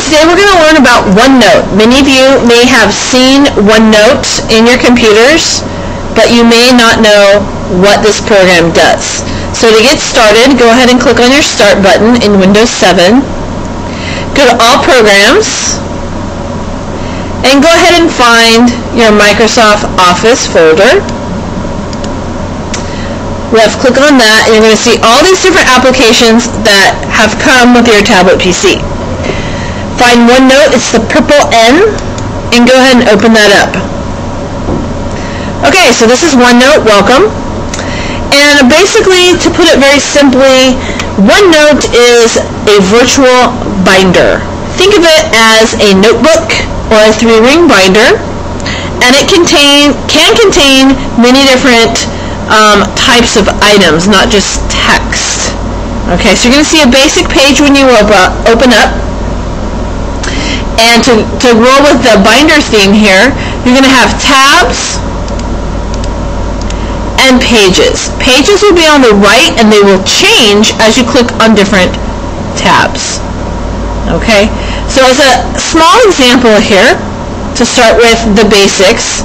today we're going to learn about OneNote. Many of you may have seen OneNote in your computers, but you may not know what this program does. So to get started, go ahead and click on your Start button in Windows 7. Go to All Programs, and go ahead and find your Microsoft Office folder. Left-click on that, and you're going to see all these different applications that have come with your tablet PC. Find OneNote, it's the purple N, and go ahead and open that up. Okay, so this is OneNote, welcome. And basically, to put it very simply, OneNote is a virtual binder. Think of it as a notebook or a 3-ring binder, and it can contain many different types of items, not just text. Okay, so you're going to see a basic page when you open up. And to roll with the binder theme here, you're going to have tabs and pages. Pages will be on the right, and they will change as you click on different tabs. Okay, so as a small example here, to start with the basics,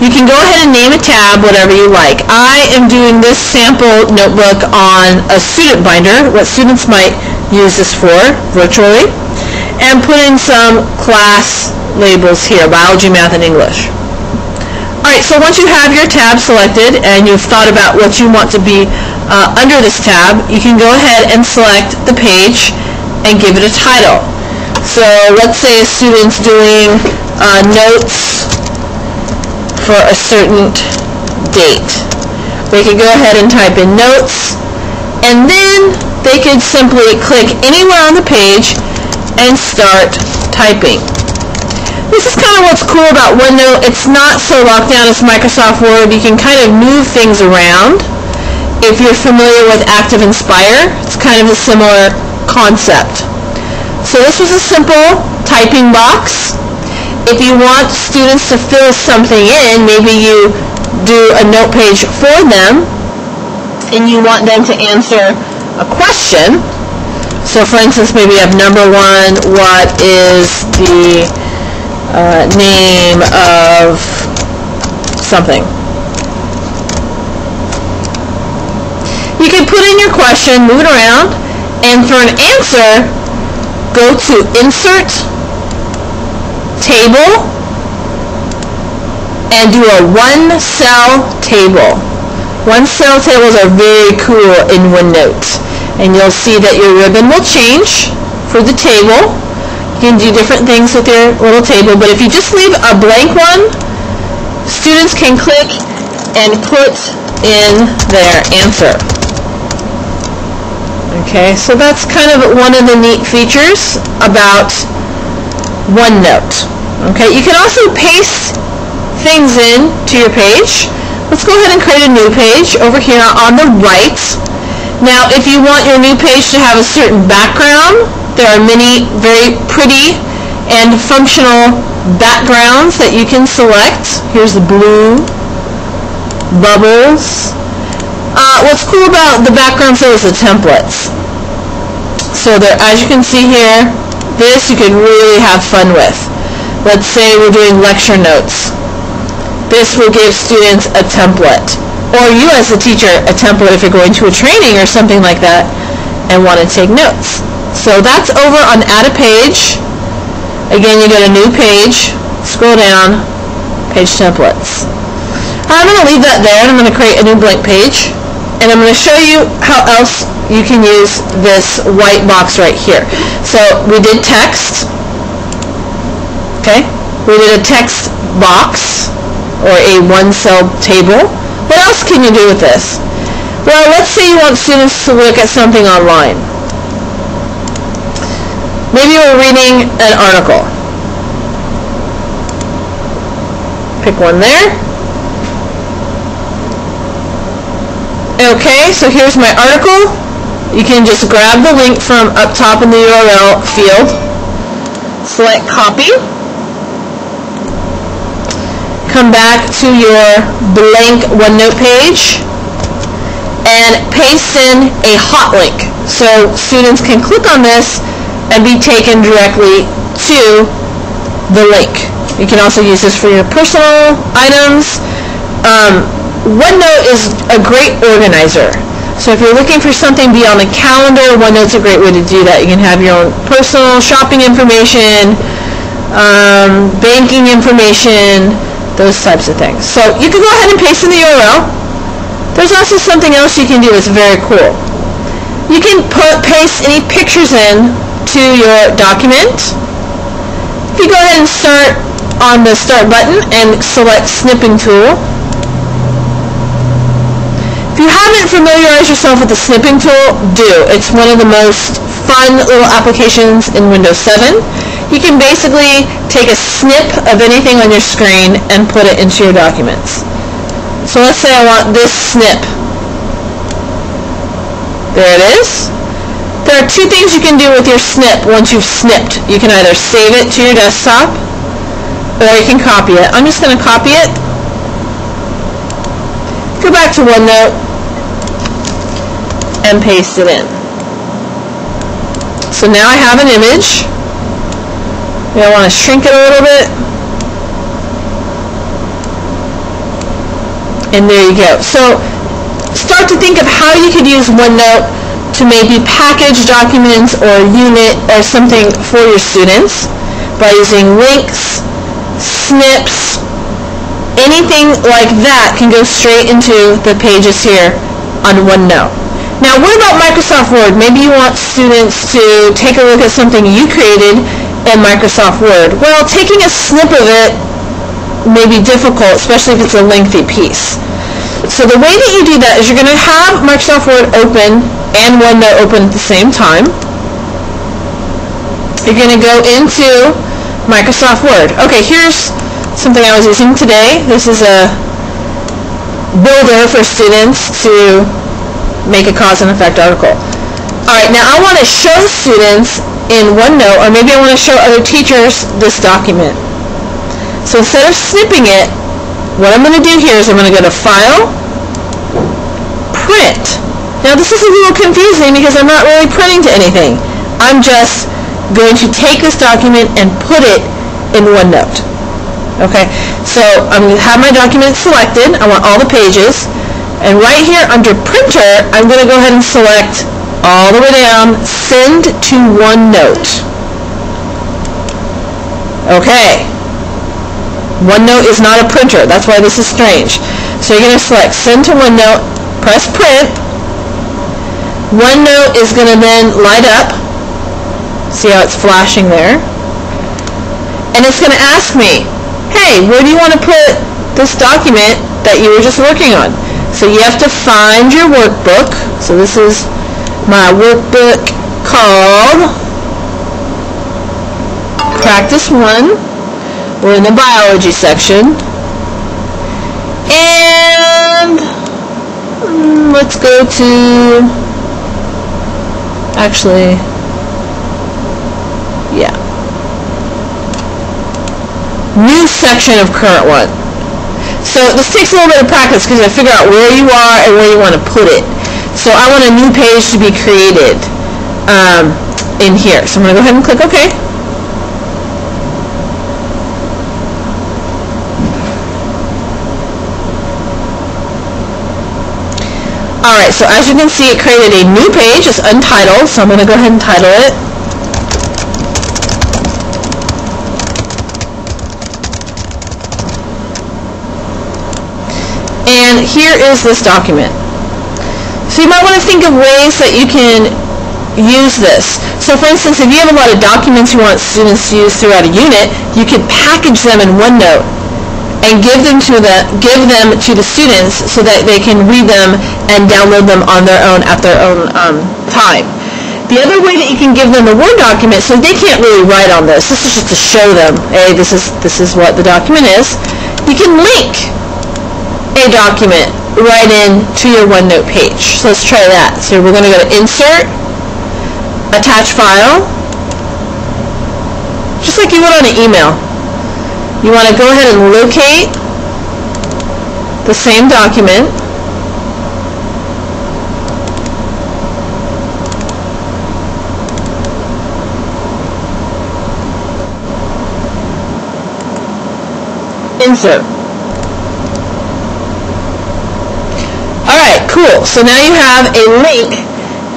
you can go ahead and name a tab whatever you like. I am doing this sample notebook on a student binder, what students might use this for virtually, and put in some class labels here, biology, math, and English. Alright, so once you have your tab selected and you've thought about what you want to be under this tab, you can go ahead and select the page and give it a title. So let's say a student's doing notes for a certain date. They could go ahead and type in notes, and then they could simply click anywhere on the page and start typing. This is kind of what's cool about OneNote. It's not so locked down as Microsoft Word. You can kind of move things around. If you're familiar with Active Inspire, it's kind of a similar concept. So this was a simple typing box. If you want students to fill something in, maybe you do a note page for them and you want them to answer a question. So for instance, maybe you have number 1, what is the name of something? You can put in your question, move it around, and for an answer, go to Insert, Table, and do a one-cell table. One-cell tables are very cool in OneNote. And you'll see that your ribbon will change for the table. You can do different things with your little table, but if you just leave a blank one, students can click and put in their answer. Okay, so that's kind of one of the neat features about OneNote. Okay, you can also paste things in to your page. Let's go ahead and create a new page over here on the right. Now, if you want your new page to have a certain background, there are many very pretty and functional backgrounds that you can select. Here's the blue, bubbles. What's cool about the backgrounds though is the templates. So there, as you can see here, this you can really have fun with. Let's say we're doing lecture notes. This will give students a template. Or you as a teacher, a template if you're going to a training or something like that and want to take notes. So that's over on Add a Page. Again, you go to New Page, scroll down, Page Templates. I'm going to leave that there, and I'm going to create a new blank page. And I'm going to show you how else you can use this white box right here. So we did text. Okay? We did a text box or a one-cell table. What else can you do with this? Well, let's say you want students to look at something online. Maybe we're reading an article. Pick one there. Okay, so here's my article. You can just grab the link from up top in the URL field. Select copy. Come back to your blank OneNote page and paste in a hot link. So students can click on this and be taken directly to the link. You can also use this for your personal items. OneNote is a great organizer. So if you're looking for something beyond the calendar, OneNote's a great way to do that. You can have your own personal shopping information, banking information, those types of things. So you can go ahead and paste in the URL. There's also something else you can do that's very cool. You can paste any pictures in to your document. If you go ahead and start on the Start button and select Snipping Tool. If you haven't familiarized yourself with the Snipping Tool, do. It's one of the most fun little applications in Windows 7. You can basically take a snip of anything on your screen and put it into your documents. So let's say I want this snip. There it is. There are two things you can do with your snip once you've snipped. You can either save it to your desktop or you can copy it. I'm just going to copy it. Go back to OneNote and paste it in. So now I have an image. Maybe I want to shrink it a little bit. And there you go. So start to think of how you could use OneNote to maybe package documents or unit or something for your students by using links, snips, anything like that can go straight into the pages here on OneNote. Now what about Microsoft Word? Maybe you want students to take a look at something you created in Microsoft Word. Well, taking a snip of it may be difficult, especially if it's a lengthy piece. So the way that you do that is you're going to have Microsoft Word open and OneNote open at the same time. You're going to go into Microsoft Word. Okay, here's something I was using today. This is a builder for students to make a cause and effect article. Alright, now I want to show students in OneNote, or maybe I want to show other teachers this document. So instead of snipping it, what I'm going to do here is I'm going to go to File, Print. Now this is a little confusing because I'm not really printing to anything. I'm just going to take this document and put it in OneNote. Okay, so I'm going to have my document selected. I want all the pages. And right here under Printer, I'm going to go ahead and select all the way down, Send to OneNote. Okay. OneNote is not a printer. That's why this is strange. So you're going to select Send to OneNote, press Print. OneNote is going to then light up. See how it's flashing there? And it's going to ask me, hey, where do you want to put this document that you were just working on? So you have to find your workbook. So this is my workbook called Practice 1. We're in the biology section. And let's go to, actually, yeah. New section of current one. So this takes a little bit of practice because I figure out where you are and where you want to put it. So I want a new page to be created in here. So I'm going to go ahead and click OK. Alright, so as you can see, it created a new page. It's untitled, so I'm going to go ahead and title it. And here is this document. So you might want to think of ways that you can use this. So for instance, if you have a lot of documents you want students to use throughout a unit, you could package them in OneNote and give them to the students so that they can read them and download them on their own at their own time. The other way that you can give them a Word document, so they can't really write on this. This is just to show them, hey, this is what the document is. You can link a document right in to your OneNote page. So let's try that. So we're going to go to Insert, Attach File, just like you would on an email. You want to go ahead and locate the same document. insert. Alright, cool. So now you have a link,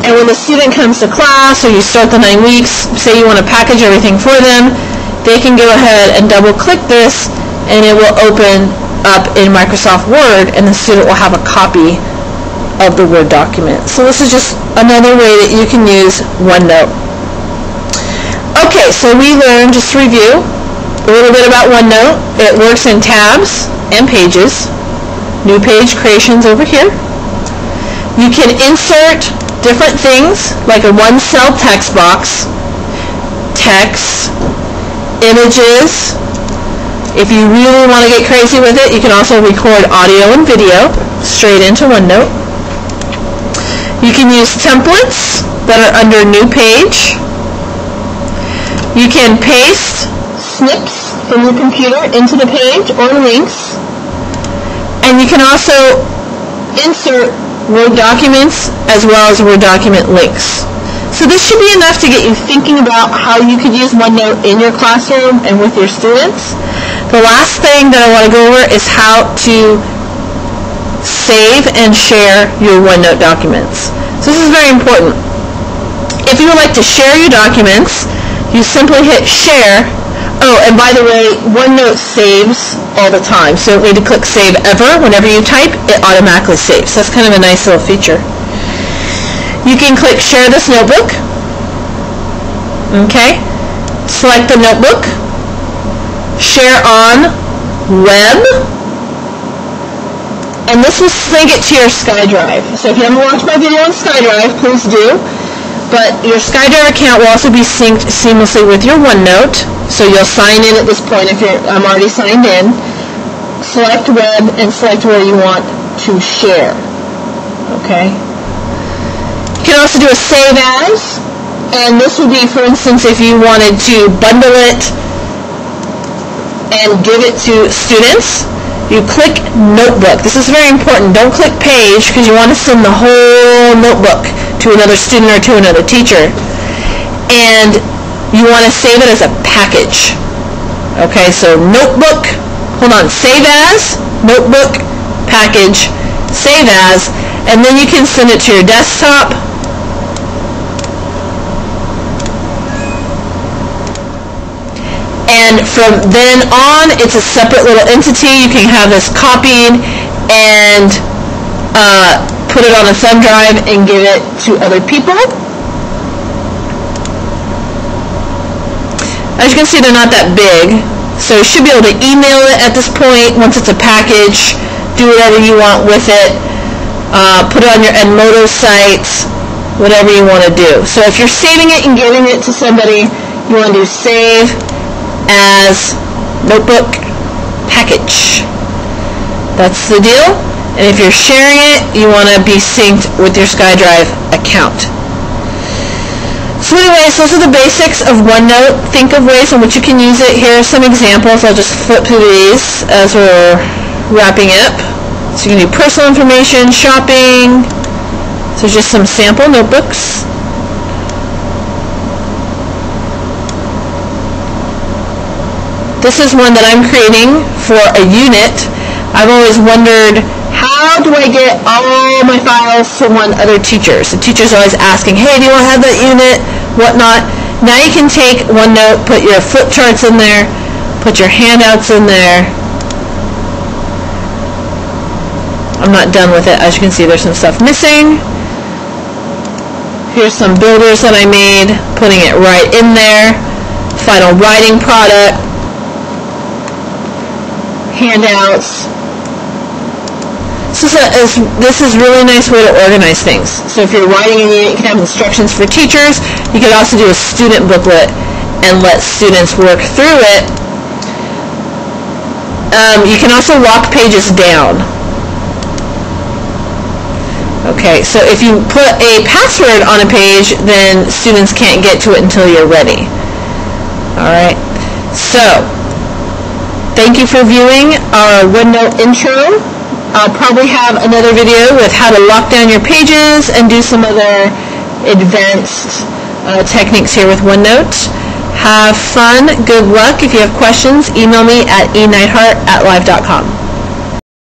and when the student comes to class or you start the 9 weeks, say you want to package everything for them, they can go ahead and double click this and it will open up in Microsoft Word, and the student will have a copy of the Word document. So this is just another way that you can use OneNote. Okay, so we learned, just to review, a little bit about OneNote. It works in tabs and pages. New page creations over here. You can insert different things, like a one-cell text box, text, images. If you really want to get crazy with it, you can also record audio and video straight into OneNote. You can use templates that are under New Page. You can paste snips from your computer into the page or links. And you can also insert Word documents as well as Word document links. So this should be enough to get you thinking about how you could use OneNote in your classroom and with your students. The last thing that I want to go over is how to save and share your OneNote documents. So this is very important. If you would like to share your documents, you simply hit share. Oh, and by the way, OneNote saves all the time, so you don't need to click save ever. Whenever you type, it automatically saves. So that's kind of a nice little feature. You can click share this notebook. Okay. Select the notebook. Share on web. And this will sync it to your SkyDrive. So if you haven't watched my video on SkyDrive, please do. But your SkyDrive account will also be synced seamlessly with your OneNote. So you'll sign in at this point if I'm already signed in. Select web and select where you want to share. Okay. You can also do a save as. And this would be, for instance, if you wanted to bundle it and give it to students. You click notebook. This is very important. Don't click page because you want to send the whole notebook to another student or to another teacher. And you want to save it as a package. Okay, so notebook, hold on, save as, notebook, package, save as, and then you can send it to your desktop. And from then on, it's a separate little entity. You can have this copied and put it on a thumb drive and give it to other people. As you can see, they're not that big. So you should be able to email it at this point once it's a package. Do whatever you want with it. Put it on your Edmodo site, whatever you want to do. So if you're saving it and giving it to somebody, you want to do save as notebook package. That's the deal. And if you're sharing it, you want to be synced with your SkyDrive account. So anyways, those are the basics of OneNote. Think of ways in which you can use it. Here are some examples. I'll just flip through these as we're wrapping up. So you can do personal information, shopping. So just some sample notebooks. This is one that I'm creating for a unit. I've always wondered, how do I get all my files to one other teacher? So teachers are always asking, hey, do you want to have that unit? Whatnot. Now you can take OneNote, put your flip charts in there, put your handouts in there. I'm not done with it. As you can see, there's some stuff missing. Here's some builders that I made, putting it right in there. Final writing product. Handouts. This is a really nice way to organize things. So if you're writing a unit, you can have instructions for teachers. You could also do a student booklet and let students work through it. You can also lock pages down. Okay, so if you put a password on a page, then students can't get to it until you're ready. Alright, so thank you for viewing our OneNote intro. I'll probably have another video with how to lock down your pages and do some other advanced techniques here with OneNote. Have fun. Good luck. If you have questions, email me at eneithart@live.com.